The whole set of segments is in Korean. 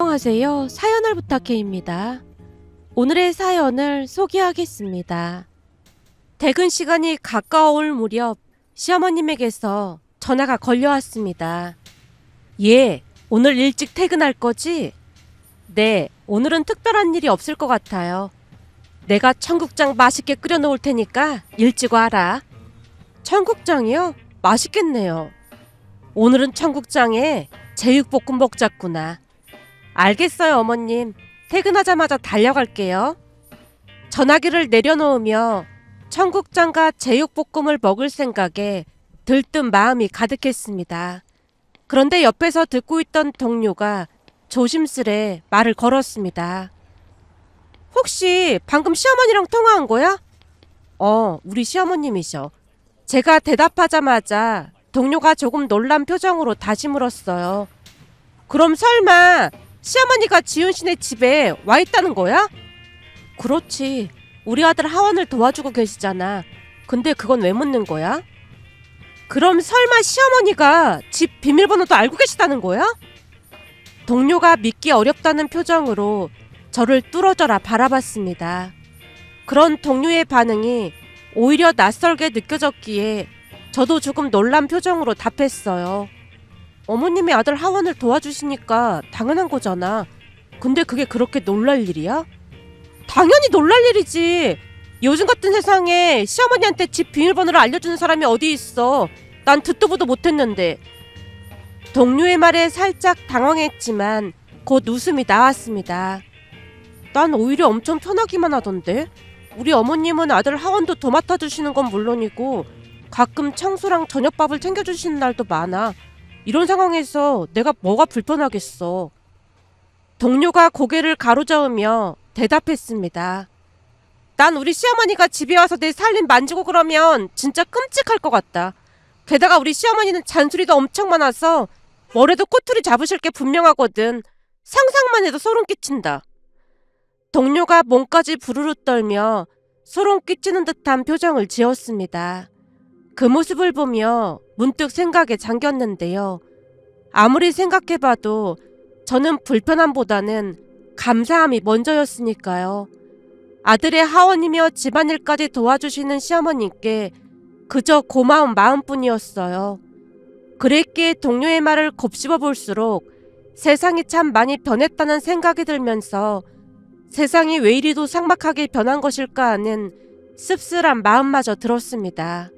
안녕하세요. 사연을 부탁해입니다. 오늘의 사연을 소개하겠습니다. 퇴근 시간이 가까워올 무렵 시어머님에게서 전화가 걸려왔습니다. 예, 오늘 일찍 퇴근할 거지? 네, 오늘은 특별한 일이 없을 것 같아요. 내가 청국장 맛있게 끓여 놓을 테니까 일찍 와라. 청국장이요? 맛있겠네요. 오늘은 청국장에 제육볶음 먹자꾸나. 알겠어요, 어머님. 퇴근하자마자 달려갈게요. 전화기를 내려놓으며 청국장과 제육볶음을 먹을 생각에 들뜬 마음이 가득했습니다. 그런데 옆에서 듣고 있던 동료가 조심스레 말을 걸었습니다. 혹시 방금 시어머니랑 통화한 거야? 우리 시어머님이셔. 제가 대답하자마자 동료가 조금 놀란 표정으로 다시 물었어요. 그럼 설마 시어머니가 지훈 씨네 집에 와 있다는 거야? 그렇지. 우리 아들 하원을 도와주고 계시잖아. 근데 그건 왜 묻는 거야? 그럼 설마 시어머니가 집 비밀번호도 알고 계시다는 거야? 동료가 믿기 어렵다는 표정으로 저를 뚫어져라 바라봤습니다. 그런 동료의 반응이 오히려 낯설게 느껴졌기에 저도 조금 놀란 표정으로 답했어요. 어머님이 아들 하원을 도와주시니까 당연한 거잖아. 근데 그게 그렇게 놀랄 일이야? 당연히 놀랄 일이지. 요즘 같은 세상에 시어머니한테 집 비밀번호를 알려주는 사람이 어디 있어. 난 듣도 보도 못했는데. 동료의 말에 살짝 당황했지만 곧 웃음이 나왔습니다. 난 오히려 엄청 편하기만 하던데. 우리 어머님은 아들 하원도 도맡아 주시는 건 물론이고 가끔 청소랑 저녁밥을 챙겨주시는 날도 많아. 이런 상황에서 내가 뭐가 불편하겠어. 동료가 고개를 가로저으며 대답했습니다. 난 우리 시어머니가 집에 와서 내 살림 만지고 그러면 진짜 끔찍할 것 같다. 게다가 우리 시어머니는 잔소리도 엄청 많아서 뭐래도 꼬투리 잡으실 게 분명하거든. 상상만 해도 소름 끼친다. 동료가 몸까지 부르르 떨며 소름 끼치는 듯한 표정을 지었습니다. 그 모습을 보며 문득 생각에 잠겼는데요. 아무리 생각해봐도 저는 불편함보다는 감사함이 먼저였으니까요. 아들의 하원이며 집안일까지 도와주시는 시어머님께 그저 고마운 마음뿐이었어요. 그랬기에 동료의 말을 곱씹어 볼수록 세상이 참 많이 변했다는 생각이 들면서 세상이 왜 이리도 삭막하게 변한 것일까 하는 씁쓸한 마음마저 들었습니다.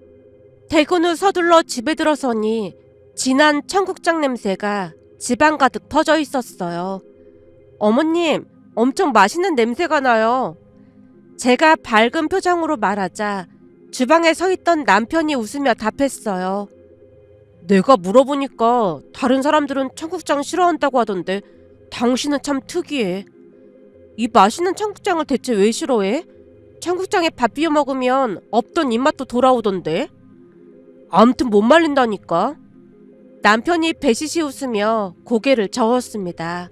퇴근 후 서둘러 집에 들어서니 진한 청국장 냄새가 집안 가득 퍼져 있었어요. 어머님, 엄청 맛있는 냄새가 나요. 제가 밝은 표정으로 말하자 주방에 서 있던 남편이 웃으며 답했어요. 내가 물어보니까 다른 사람들은 청국장 싫어한다고 하던데 당신은 참 특이해. 이 맛있는 청국장을 대체 왜 싫어해? 청국장에 밥 비벼 먹으면 없던 입맛도 돌아오던데. 아무튼 못 말린다니까. 남편이 배시시 웃으며 고개를 저었습니다.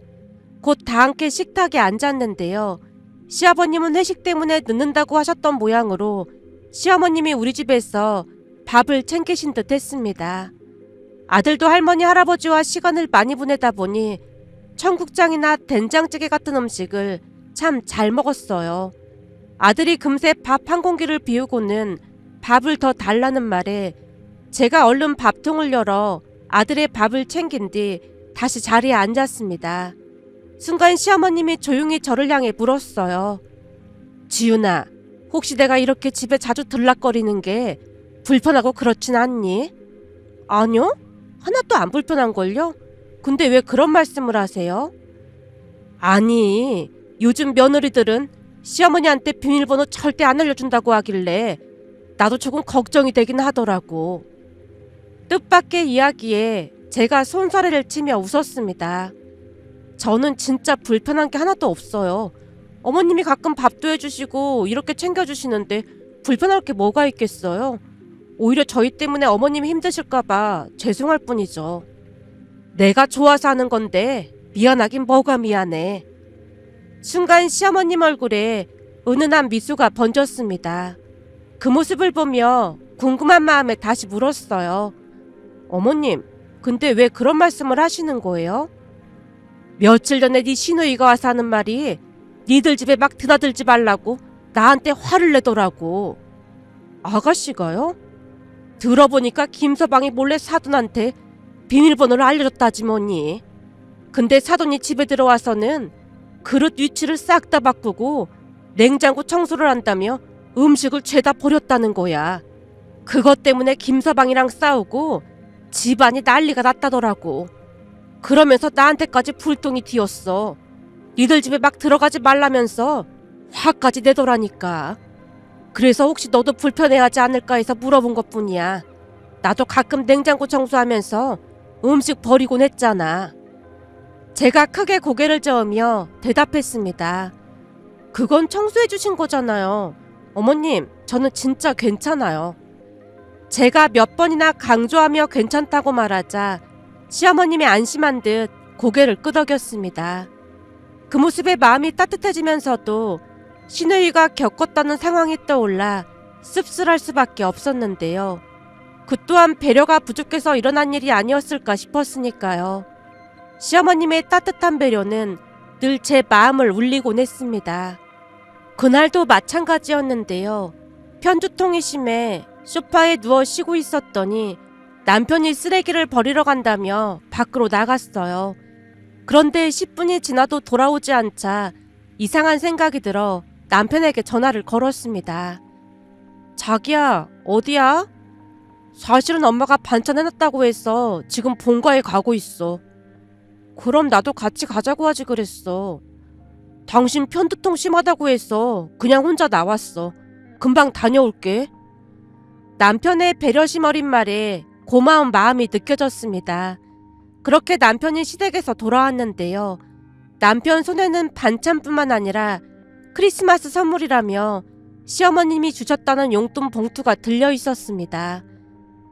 곧 다 함께 식탁에 앉았는데요. 시아버님은 회식 때문에 늦는다고 하셨던 모양으로 시어머님이 우리 집에서 밥을 챙기신 듯 했습니다. 아들도 할머니 할아버지와 시간을 많이 보내다 보니 청국장이나 된장찌개 같은 음식을 참 잘 먹었어요. 아들이 금세 밥 한 공기를 비우고는 밥을 더 달라는 말에 제가 얼른 밥통을 열어 아들의 밥을 챙긴 뒤 다시 자리에 앉았습니다. 순간 시어머님이 조용히 저를 향해 물었어요. 지훈아, 혹시 내가 이렇게 집에 자주 들락거리는 게 불편하고 그렇진 않니? 아니요, 하나도 안 불편한걸요? 근데 왜 그런 말씀을 하세요? 아니, 요즘 며느리들은 시어머니한테 비밀번호 절대 안 알려준다고 하길래 나도 조금 걱정이 되긴 하더라고. 뜻밖의 이야기에 제가 손사래를 치며 웃었습니다. 저는 진짜 불편한 게 하나도 없어요. 어머님이 가끔 밥도 해주시고 이렇게 챙겨주시는데 불편할 게 뭐가 있겠어요? 오히려 저희 때문에 어머님이 힘드실까봐 죄송할 뿐이죠. 내가 좋아서 하는 건데 미안하긴 뭐가 미안해. 순간 시어머님 얼굴에 은은한 미소가 번졌습니다. 그 모습을 보며 궁금한 마음에 다시 물었어요. 어머님, 근데 왜 그런 말씀을 하시는 거예요? 며칠 전에 네 시누이가 와서 하는 말이 니들 집에 막 드나들지 말라고 나한테 화를 내더라고. 아가씨가요? 들어보니까 김서방이 몰래 사돈한테 비밀번호를 알려줬다지 뭐니. 근데 사돈이 집에 들어와서는 그릇 위치를 싹 다 바꾸고 냉장고 청소를 한다며 음식을 죄다 버렸다는 거야. 그것 때문에 김서방이랑 싸우고 집안이 난리가 났다더라고. 그러면서 나한테까지 불똥이 튀었어. 니들 집에 막 들어가지 말라면서 화까지 내더라니까. 그래서 혹시 너도 불편해하지 않을까 해서 물어본 것뿐이야. 나도 가끔 냉장고 청소하면서 음식 버리곤 했잖아. 제가 크게 고개를 저으며 대답했습니다. 그건 청소해 주신 거잖아요. 어머님, 저는 진짜 괜찮아요. 제가 몇 번이나 강조하며 괜찮다고 말하자 시어머님이 안심한 듯 고개를 끄덕였습니다. 그 모습에 마음이 따뜻해지면서도 시누이가 겪었다는 상황이 떠올라 씁쓸할 수밖에 없었는데요. 그 또한 배려가 부족해서 일어난 일이 아니었을까 싶었으니까요. 시어머님의 따뜻한 배려는 늘 제 마음을 울리곤 했습니다. 그날도 마찬가지였는데요. 편두통이 심해 소파에 누워 쉬고 있었더니 남편이 쓰레기를 버리러 간다며 밖으로 나갔어요. 그런데 10분이 지나도 돌아오지 않자 이상한 생각이 들어 남편에게 전화를 걸었습니다. 자기야, 어디야? 사실은 엄마가 반찬 해놨다고 해서 지금 본가에 가고 있어. 그럼 나도 같이 가자고 하지 그랬어. 당신 편두통 심하다고 해서 그냥 혼자 나왔어. 금방 다녀올게. 남편의 배려심 어린 말에 고마운 마음이 느껴졌습니다. 그렇게 남편이 시댁에서 돌아왔는데요. 남편 손에는 반찬뿐만 아니라 크리스마스 선물이라며 시어머님이 주셨다는 용돈 봉투가 들려 있었습니다.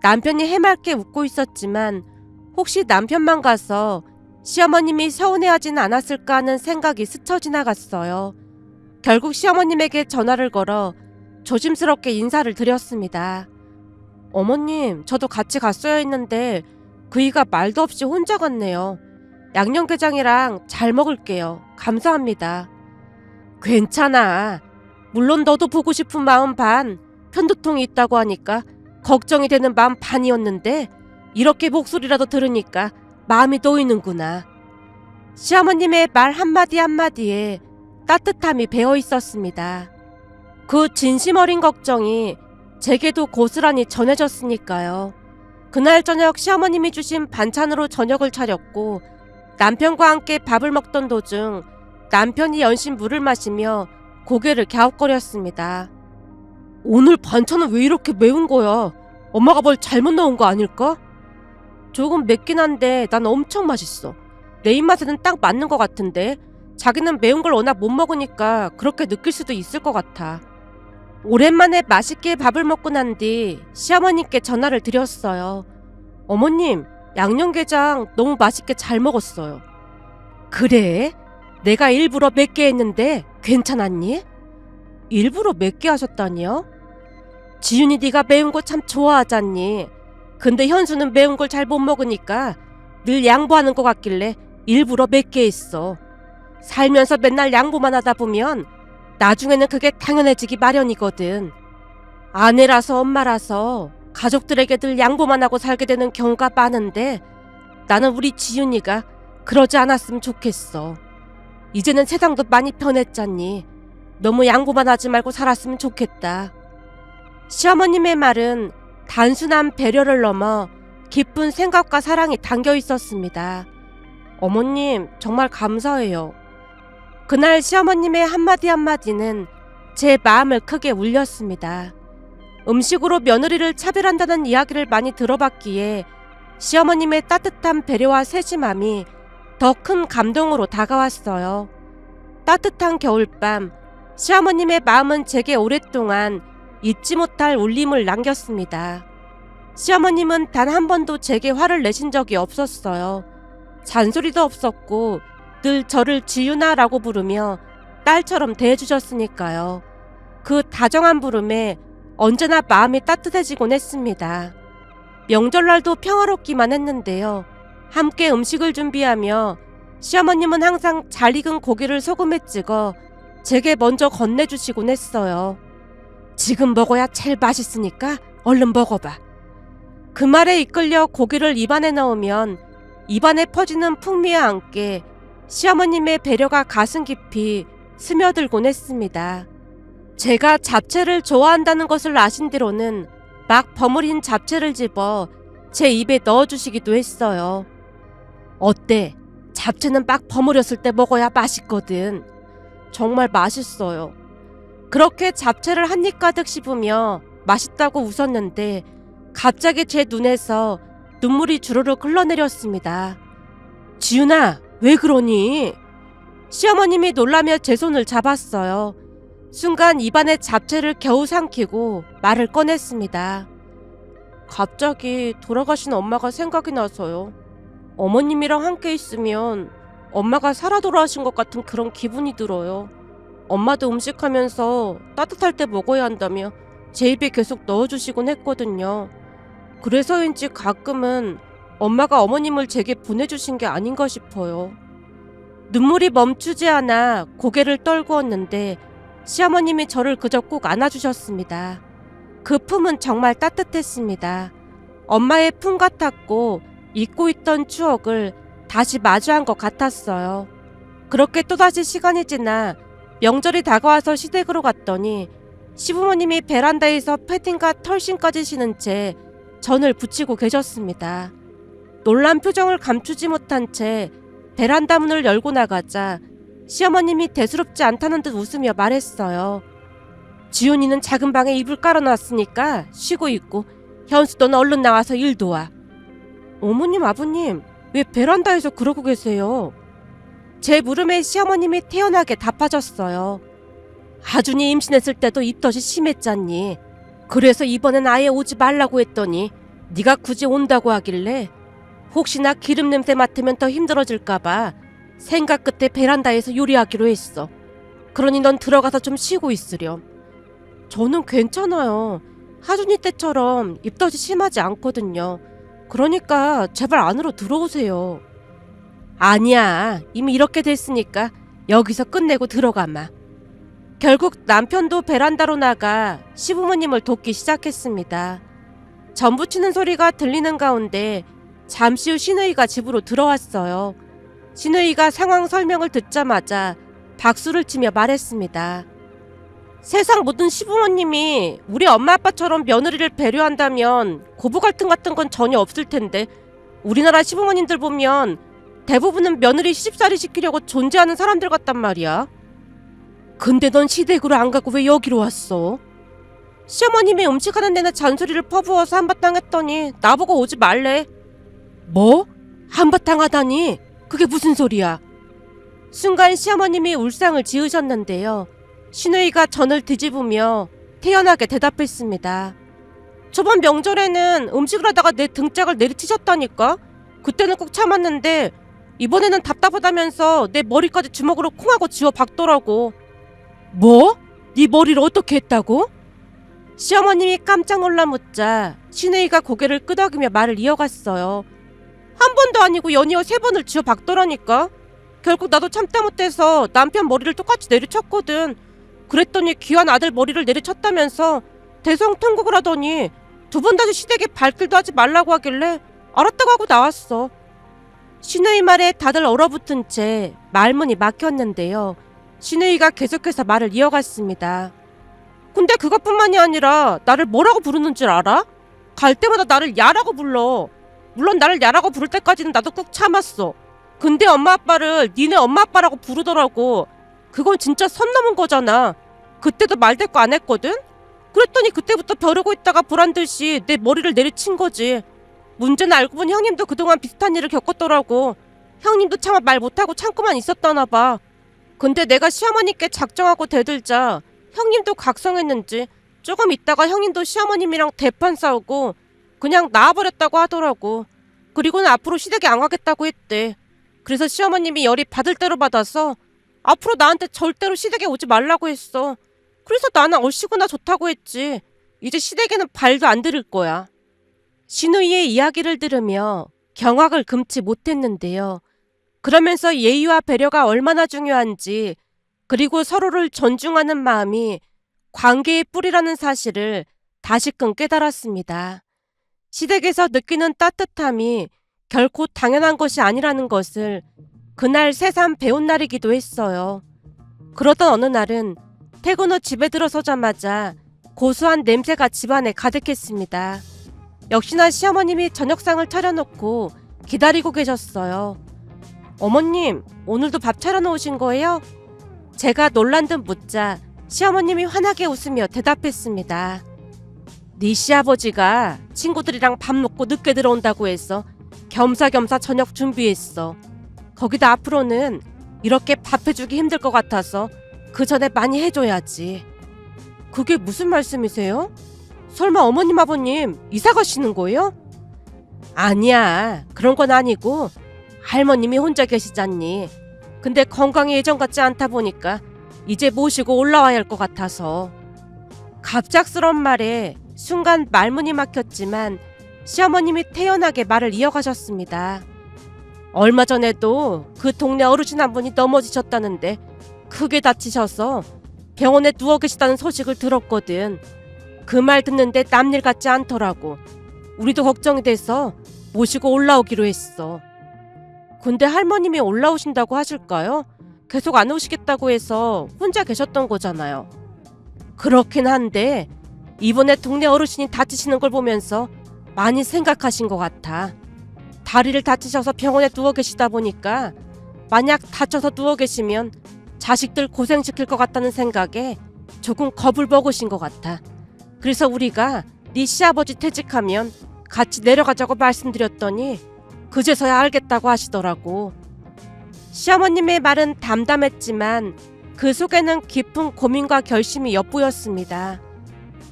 남편이 해맑게 웃고 있었지만 혹시 남편만 가서 시어머님이 서운해하진 않았을까 하는 생각이 스쳐 지나갔어요. 결국 시어머님에게 전화를 걸어 조심스럽게 인사를 드렸습니다. 어머님, 저도 같이 갔어야 했는데 그이가 말도 없이 혼자 갔네요. 양념게장이랑 잘 먹을게요. 감사합니다. 괜찮아. 물론 너도 보고 싶은 마음 반, 편두통이 있다고 하니까 걱정이 되는 마음 반이었는데 이렇게 목소리라도 들으니까 마음이 놓이는구나. 시어머님의 말 한마디 한마디에 따뜻함이 배어 있었습니다. 그 진심 어린 걱정이 제게도 고스란히 전해졌으니까요. 그날 저녁 시어머님이 주신 반찬으로 저녁을 차렸고 남편과 함께 밥을 먹던 도중 남편이 연신 물을 마시며 고개를 갸웃거렸습니다. 오늘 반찬은 왜 이렇게 매운 거야? 엄마가 뭘 잘못 넣은 거 아닐까? 조금 맵긴 한데 난 엄청 맛있어. 내 입맛에는 딱 맞는 것 같은데 자기는 매운 걸 워낙 못 먹으니까 그렇게 느낄 수도 있을 것 같아. 오랜만에 맛있게 밥을 먹고 난 뒤 시어머님께 전화를 드렸어요. 어머님, 양념게장 너무 맛있게 잘 먹었어요. 그래? 내가 일부러 맵게 했는데 괜찮았니? 일부러 맵게 하셨다니요? 지윤이 네가 매운 거 참 좋아하잖니. 근데 현수는 매운 걸 잘 못 먹으니까 늘 양보하는 것 같길래 일부러 맵게 했어. 살면서 맨날 양보만 하다 보면 나중에는 그게 당연해지기 마련이거든. 아내라서 엄마라서 가족들에게 늘 양보만 하고 살게 되는 경우가 많은데 나는 우리 지윤이가 그러지 않았으면 좋겠어. 이제는 세상도 많이 변했잖니. 너무 양보만 하지 말고 살았으면 좋겠다. 시어머님의 말은 단순한 배려를 넘어 깊은 생각과 사랑이 담겨 있었습니다. 어머님, 정말 감사해요. 그날 시어머님의 한마디 한마디는 제 마음을 크게 울렸습니다. 음식으로 며느리를 차별한다는 이야기를 많이 들어봤기에 시어머님의 따뜻한 배려와 세심함이 더 큰 감동으로 다가왔어요. 따뜻한 겨울밤, 시어머님의 마음은 제게 오랫동안 잊지 못할 울림을 남겼습니다. 시어머님은 단 한 번도 제게 화를 내신 적이 없었어요. 잔소리도 없었고 늘 저를 지윤아라고 부르며 딸처럼 대해주셨으니까요. 그 다정한 부름에 언제나 마음이 따뜻해지곤 했습니다. 명절날도 평화롭기만 했는데요. 함께 음식을 준비하며 시어머님은 항상 잘 익은 고기를 소금에 찍어 제게 먼저 건네주시곤 했어요. 지금 먹어야 제일 맛있으니까 얼른 먹어봐. 그 말에 이끌려 고기를 입안에 넣으면 입안에 퍼지는 풍미와 함께 시어머님의 배려가 가슴 깊이 스며들곤 했습니다. 제가 잡채를 좋아한다는 것을 아신 뒤로는 막 버무린 잡채를 집어 제 입에 넣어주시기도 했어요. 어때? 잡채는 막 버무렸을 때 먹어야 맛있거든. 정말 맛있어요. 그렇게 잡채를 한 입 가득 씹으며 맛있다고 웃었는데 갑자기 제 눈에서 눈물이 주르륵 흘러내렸습니다. 지윤아, 왜 그러니? 시어머님이 놀라며 제 손을 잡았어요. 순간 입안에 잡채를 겨우 삼키고 말을 꺼냈습니다. 갑자기 돌아가신 엄마가 생각이 나서요. 어머님이랑 함께 있으면 엄마가 살아 돌아가신 것 같은 그런 기분이 들어요. 엄마도 음식하면서 따뜻할 때 먹어야 한다며 제 입에 계속 넣어주시곤 했거든요. 그래서인지 가끔은 엄마가 어머님을 제게 보내주신 게 아닌가 싶어요. 눈물이 멈추지 않아 고개를 떨구었는데 시어머님이 저를 그저 꼭 안아주셨습니다. 그 품은 정말 따뜻했습니다. 엄마의 품 같았고 잊고 있던 추억을 다시 마주한 것 같았어요. 그렇게 또다시 시간이 지나 명절이 다가와서 시댁으로 갔더니 시부모님이 베란다에서 패딩과 털신까지 신은 채 전을 붙이고 계셨습니다. 놀란 표정을 감추지 못한 채 베란다 문을 열고 나가자 시어머님이 대수롭지 않다는 듯 웃으며 말했어요. 지훈이는 작은 방에 이불 깔아놨으니까 쉬고 있고 현수 넌 얼른 나와서 일 도와. 어머님, 아버님, 왜 베란다에서 그러고 계세요? 제 물음에 시어머님이 태연하게 답하셨어요. 하준이 임신했을 때도 입덧이 심했잖니. 그래서 이번엔 아예 오지 말라고 했더니 네가 굳이 온다고 하길래 혹시나 기름 냄새 맡으면 더 힘들어질까봐 생각 끝에 베란다에서 요리하기로 했어. 그러니 넌 들어가서 좀 쉬고 있으렴. 저는 괜찮아요. 하준이 때처럼 입덧이 심하지 않거든요. 그러니까 제발 안으로 들어오세요. 아니야. 이미 이렇게 됐으니까 여기서 끝내고 들어가마. 결국 남편도 베란다로 나가 시부모님을 돕기 시작했습니다. 전 부치는 소리가 들리는 가운데 잠시 후 시누이가 집으로 들어왔어요. 시누이가 상황 설명을 듣자마자 박수를 치며 말했습니다. 세상 모든 시부모님이 우리 엄마 아빠처럼 며느리를 배려한다면 고부 갈등 같은 건 전혀 없을 텐데 우리나라 시부모님들 보면 대부분은 며느리 시집살이 시키려고 존재하는 사람들 같단 말이야. 근데 넌 시댁으로 안 가고 왜 여기로 왔어? 시어머님이 음식하는 데는 잔소리를 퍼부어서 한바탕 했더니 나보고 오지 말래. 뭐? 한바탕 하다니? 그게 무슨 소리야? 순간 시어머님이 울상을 지으셨는데요. 시누이가 전을 뒤집으며 태연하게 대답했습니다. 저번 명절에는 음식을 하다가 내 등짝을 내리치셨다니까? 그때는 꼭 참았는데 이번에는 답답하다면서 내 머리까지 주먹으로 콩하고 쥐어 박더라고. 뭐? 네 머리를 어떻게 했다고? 시어머님이 깜짝 놀라 묻자 시누이가 고개를 끄덕이며 말을 이어갔어요. 한 번도 아니고 연이어 3번을 쥐어 박더라니까. 결국 나도 참다 못해서 남편 머리를 똑같이 내리쳤거든. 그랬더니 귀한 아들 머리를 내리쳤다면서 대성통곡을 하더니 2번 다시 시댁에 발길도 하지 말라고 하길래 알았다고 하고 나왔어. 시누이 말에 다들 얼어붙은 채 말문이 막혔는데요. 시누이가 계속해서 말을 이어갔습니다. 근데 그것뿐만이 아니라 나를 뭐라고 부르는 줄 알아? 갈 때마다 나를 야라고 불러. 물론 나를 야라고 부를 때까지는 나도 꾹 참았어. 근데 엄마 아빠를 니네 엄마 아빠라고 부르더라고. 그건 진짜 선 넘은 거잖아. 그때도 말대꾸 안 했거든? 그랬더니 그때부터 벼르고 있다가 보란듯이 내 머리를 내리친 거지. 문제는 알고 보니 형님도 그동안 비슷한 일을 겪었더라고. 형님도 차마 말 못하고 참고만 있었다나 봐. 근데 내가 시어머니께 작정하고 대들자 형님도 각성했는지 조금 있다가 형님도 시어머님이랑 대판 싸우고 그냥 나와버렸다고 하더라고. 그리고는 앞으로 시댁에 안 가겠다고 했대. 그래서 시어머님이 열이 받을 대로 받아서 앞으로 나한테 절대로 시댁에 오지 말라고 했어. 그래서 나는 얼씨구나 좋다고 했지. 이제 시댁에는 발도 안 들일 거야. 시누이의 이야기를 들으며 경악을 금치 못했는데요. 그러면서 예의와 배려가 얼마나 중요한지, 그리고 서로를 존중하는 마음이 관계의 뿌리라는 사실을 다시금 깨달았습니다. 시댁에서 느끼는 따뜻함이 결코 당연한 것이 아니라는 것을 그날 새삼 배운 날이기도 했어요. 그러던 어느 날은 퇴근 후 집에 들어서자마자 고소한 냄새가 집안에 가득했습니다. 역시나 시어머님이 저녁상을 차려놓고 기다리고 계셨어요. 어머님, 오늘도 밥 차려놓으신 거예요? 제가 놀란 듯 묻자 시어머님이 환하게 웃으며 대답했습니다. 네 시아버지가 친구들이랑 밥 먹고 늦게 들어온다고 해서 겸사겸사 저녁 준비했어. 거기다 앞으로는 이렇게 밥 해주기 힘들 것 같아서 그 전에 많이 해줘야지. 그게 무슨 말씀이세요? 설마 어머님 아버님 이사 가시는 거예요? 아니야, 그런 건 아니고 할머님이 혼자 계시잖니. 근데 건강이 예전 같지 않다 보니까 이제 모시고 올라와야 할 것 같아서. 갑작스러운 말에 순간 말문이 막혔지만 시어머님이 태연하게 말을 이어가셨습니다. 얼마 전에도 그 동네 어르신 한 분이 넘어지셨다는데 크게 다치셔서 병원에 누워 계시다는 소식을 들었거든. 그 말 듣는데 남일 같지 않더라고. 우리도 걱정이 돼서 모시고 올라오기로 했어. 근데 할머님이 올라오신다고 하실까요? 계속 안 오시겠다고 해서 혼자 계셨던 거잖아요. 그렇긴 한데 이번에 동네 어르신이 다치시는 걸 보면서 많이 생각하신 것 같아. 다리를 다치셔서 병원에 누워 계시다 보니까 만약 다쳐서 누워 계시면 자식들 고생시킬 것 같다는 생각에 조금 겁을 먹으신 것 같아. 그래서 우리가 네 시아버지 퇴직하면 같이 내려가자고 말씀드렸더니 그제서야 알겠다고 하시더라고. 시어머님의 말은 담담했지만 그 속에는 깊은 고민과 결심이 엿보였습니다.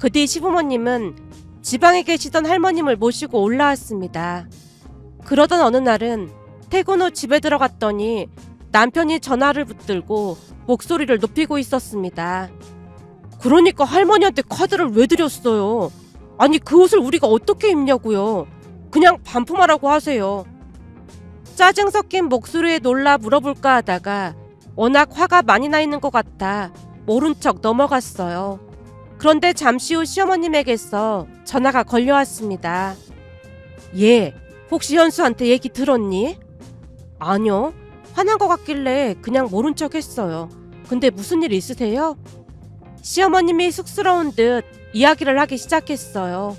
그 뒤 시부모님은 지방에 계시던 할머님을 모시고 올라왔습니다. 그러던 어느 날은 퇴근 후 집에 들어갔더니 남편이 전화를 붙들고 목소리를 높이고 있었습니다. 그러니까 할머니한테 카드를 왜 드렸어요? 아니 그 옷을 우리가 어떻게 입냐고요? 그냥 반품하라고 하세요. 짜증 섞인 목소리에 놀라 물어볼까 하다가 워낙 화가 많이 나 있는 것 같아 모른 척 넘어갔어요. 그런데 잠시 후 시어머님에게서 전화가 걸려왔습니다. 얘, 혹시 현수한테 얘기 들었니? 아니요. 화난 것 같길래 그냥 모른 척 했어요. 근데 무슨 일 있으세요? 시어머님이 쑥스러운 듯 이야기를 하기 시작했어요.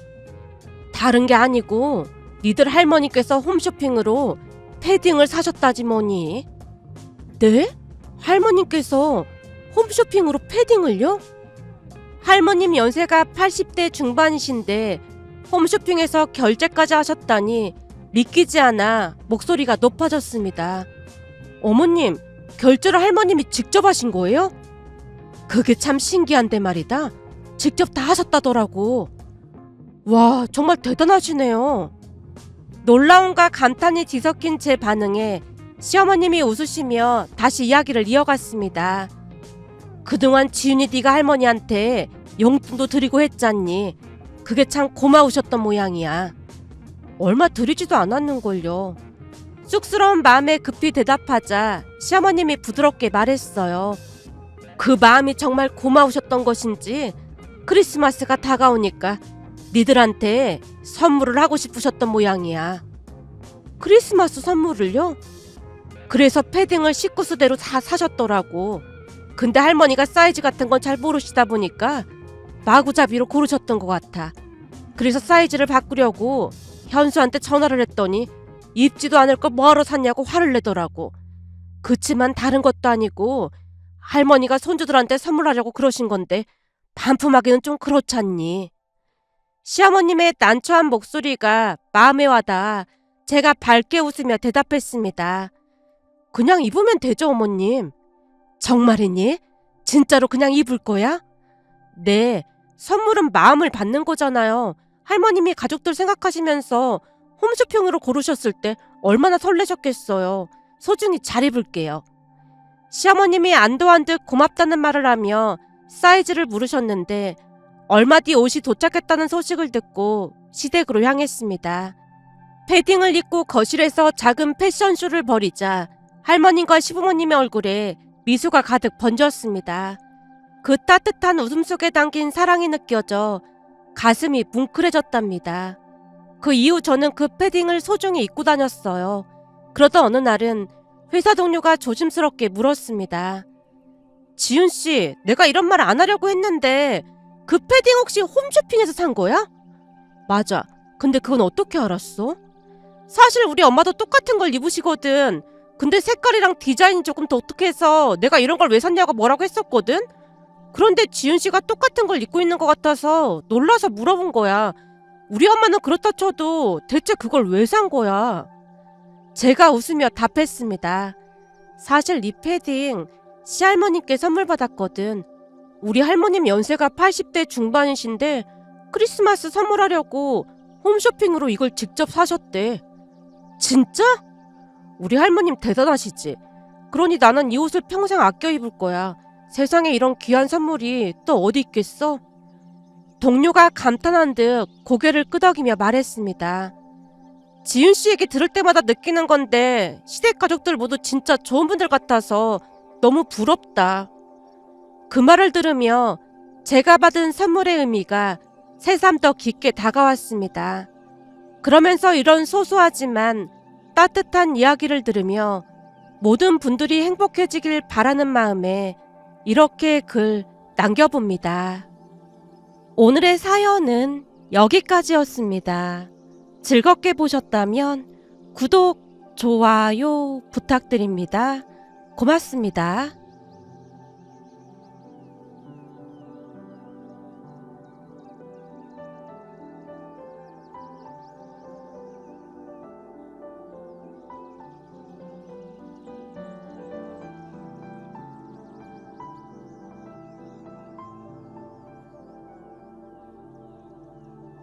다른 게 아니고 니들 할머니께서 홈쇼핑으로 패딩을 사셨다지 뭐니. 네? 할머님께서 홈쇼핑으로 패딩을요? 할머님 연세가 80대 중반이신데 홈쇼핑에서 결제까지 하셨다니 믿기지 않아 목소리가 높아졌습니다. 어머님, 결제를 할머님이 직접 하신 거예요? 그게 참 신기한데 말이다. 직접 다 하셨다더라고. 와, 정말 대단하시네요. 놀라움과 감탄이 뒤섞인 제 반응에 시어머님이 웃으시며 다시 이야기를 이어갔습니다. 그동안 지윤이 네가 할머니한테 용돈도 드리고 했잖니. 그게 참 고마우셨던 모양이야. 얼마 드리지도 않았는걸요. 쑥스러운 마음에 급히 대답하자 시어머님이 부드럽게 말했어요. 그 마음이 정말 고마우셨던 것인지 크리스마스가 다가오니까 니들한테 선물을 하고 싶으셨던 모양이야. 크리스마스 선물을요? 그래서 패딩을 식구수대로 다 사셨더라고. 근데 할머니가 사이즈 같은 건 잘 모르시다 보니까 마구잡이로 고르셨던 것 같아. 그래서 사이즈를 바꾸려고 현수한테 전화를 했더니 입지도 않을 거 뭐하러 샀냐고 화를 내더라고. 그치만 다른 것도 아니고 할머니가 손주들한테 선물하려고 그러신 건데 반품하기는 좀 그렇잖니. 시어머님의 난처한 목소리가 마음에 와닿아 제가 밝게 웃으며 대답했습니다. 그냥 입으면 되죠, 어머님. 정말이니? 진짜로 그냥 입을 거야? 네, 선물은 마음을 받는 거잖아요. 할머님이 가족들 생각하시면서 홈쇼핑으로 고르셨을 때 얼마나 설레셨겠어요. 소중히 잘 입을게요. 시어머님이 안도한 듯 고맙다는 말을 하며 사이즈를 물으셨는데 얼마 뒤 옷이 도착했다는 소식을 듣고 시댁으로 향했습니다. 패딩을 입고 거실에서 작은 패션쇼를 벌이자 할머님과 시부모님의 얼굴에 미소가 가득 번졌습니다. 그 따뜻한 웃음 속에 담긴 사랑이 느껴져 가슴이 뭉클해졌답니다. 그 이후 저는 그 패딩을 소중히 입고 다녔어요. 그러던 어느 날은 회사 동료가 조심스럽게 물었습니다. 지윤 씨, 내가 이런 말 안 하려고 했는데 그 패딩 혹시 홈쇼핑에서 산 거야? 맞아. 근데 그건 어떻게 알았어? 사실 우리 엄마도 똑같은 걸 입으시거든. 근데 색깔이랑 디자인이 조금 독특해서 내가 이런 걸 왜 샀냐고 뭐라고 했었거든? 그런데 지윤 씨가 똑같은 걸 입고 있는 것 같아서 놀라서 물어본 거야. 우리 엄마는 그렇다 쳐도 대체 그걸 왜 산 거야? 제가 웃으며 답했습니다. 사실 이 패딩 시할머님께 선물 받았거든. 우리 할머님 연세가 80대 중반이신데 크리스마스 선물하려고 홈쇼핑으로 이걸 직접 사셨대. 진짜? 우리 할머님 대단하시지. 그러니 나는 이 옷을 평생 아껴 입을 거야. 세상에 이런 귀한 선물이 또 어디 있겠어? 동료가 감탄한 듯 고개를 끄덕이며 말했습니다. 지윤 씨 얘기 들을 때마다 느끼는 건데 시댁 가족들 모두 진짜 좋은 분들 같아서 너무 부럽다. 그 말을 들으며 제가 받은 선물의 의미가 새삼 더 깊게 다가왔습니다. 그러면서 이런 소소하지만 따뜻한 이야기를 들으며 모든 분들이 행복해지길 바라는 마음에 이렇게 글 남겨봅니다. 오늘의 사연은 여기까지였습니다. 즐겁게 보셨다면 구독, 좋아요 부탁드립니다. 고맙습니다.